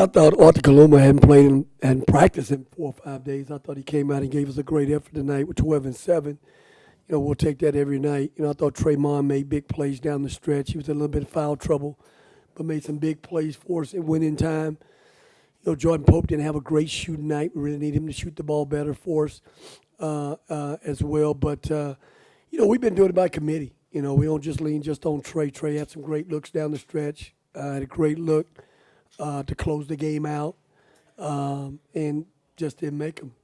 I thought Arthur Kaluma hadn't played and practiced in 4 or 5 days. I thought he came out and gave us a great effort tonight with 12 and 7. We'll take that every night. I thought Tremont made big plays down the stretch. He was in a little bit of foul trouble, but made some big plays for us at winning time. Jordan Pope didn't have a great shooting night. We really need him to shoot the ball better for us as well. But, we've been doing it by committee. We don't just lean just on Trey. Trey had some great looks down the stretch. Had a great look to close the game out and just didn't make them.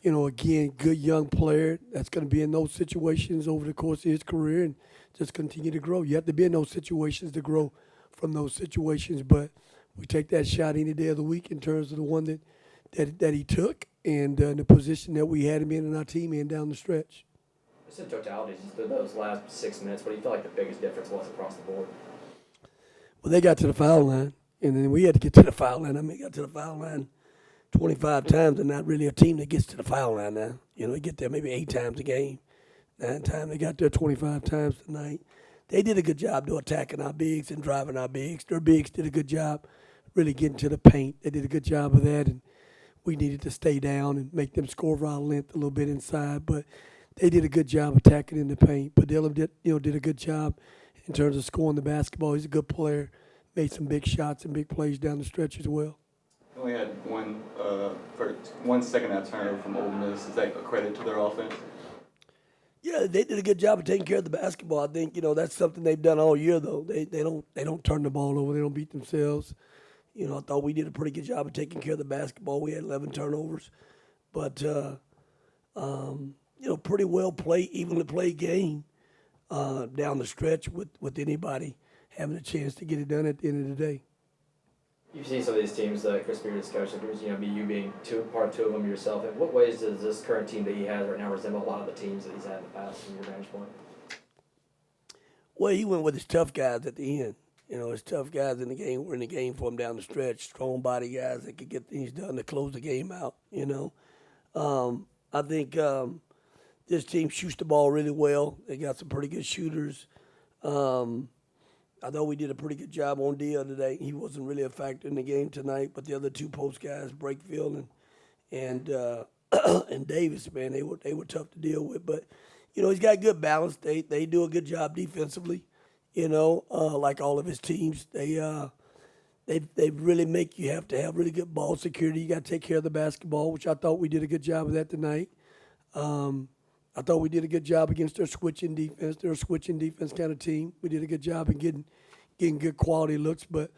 Again, good young player that's going to be in those situations over the course of his career and just continue to grow. You have to be in those situations to grow from those situations, but we take that shot any day of the week in terms of the one that he took and the position that we had him in and our team in down the stretch. Just in totality, just those last 6 minutes, what do you feel like the biggest difference was across the board? Well, they got to the foul line, and then we had to get to the foul line. Got to the foul line 25 times and not really a team that gets to the foul line now. They get there maybe 8 times a game. 9 times. They got there 25 times tonight. They did a good job, though, attacking our bigs and driving our bigs. Their bigs did a good job really getting to the paint. They did a good job of that, and we needed to stay down and make them score our length a little bit inside. But they did a good job attacking in the paint. But Dylan did a good job in terms of scoring the basketball. He's a good player, made some big shots and big plays down the stretch as well. We only had one second half turnover from Ole Miss. Is that a credit to their offense? Yeah, they did a good job of taking care of the basketball. I think that's something they've done all year though. They don't turn the ball over. They don't beat themselves. I thought we did a pretty good job of taking care of the basketball. We had 11 turnovers, but pretty well played, evenly played game down the stretch with anybody having a chance to get it done at the end of the day. You've seen some of these teams, Chris Beard's coaching, you being part of two of them yourself. In what ways does this current team that he has right now resemble a lot of the teams that he's had in the past from your vantage point? Well, he went with his tough guys at the end. His tough guys in the game were in the game for him down the stretch. Strong body guys that could get things done to close the game out. I think this team shoots the ball really well. They got some pretty good shooters. I thought we did a pretty good job on Dia today. He wasn't really a factor in the game tonight, but the other two post guys, Brakefield and Davis, man, they were tough to deal with. But he's got good balance. They do a good job defensively. Like all of his teams, they really make you have to have really good ball security. You got to take care of the basketball, which I thought we did a good job of that tonight. I thought we did a good job against their switching defense. They're a switching defense kind of team. We did a good job in getting good quality looks. But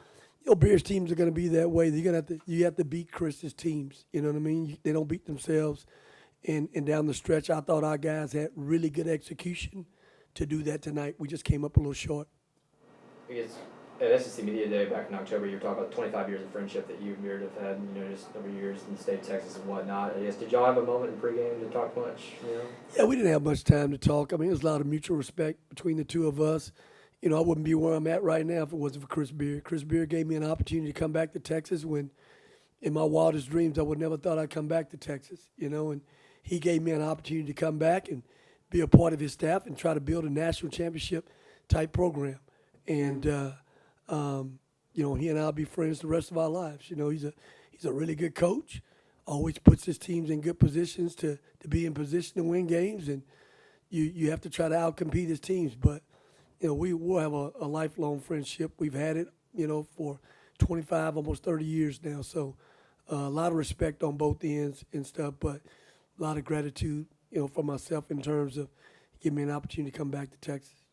Bears teams are going to be that way. You have to beat Chris's teams. You know what I mean? They don't beat themselves. And down the stretch, I thought our guys had really good execution to do that tonight. We just came up a little short. Because at SEC Media Day back in October, you were talking about 25 years of friendship that you and Beard have had, just over years in the state of Texas and whatnot. I guess, did y'all have a moment in pregame to talk much? Yeah, we didn't have much time to talk. I mean, there's a lot of mutual respect between the two of us. I wouldn't be where I'm at right now if it wasn't for Chris Beard. Chris Beard gave me an opportunity to come back to Texas when, in my wildest dreams, I would never thought I'd come back to Texas, and he gave me an opportunity to come back and be a part of his staff and try to build a national championship type program. And, he and I'll be friends the rest of our lives. He's a really good coach, always puts his teams in good positions to be in position to win games. And you have to try to outcompete his teams. But, we will have a lifelong friendship. We've had it, for 25, almost 30 years now. So a lot of respect on both ends and stuff, but a lot of gratitude, for myself in terms of giving me an opportunity to come back to Texas.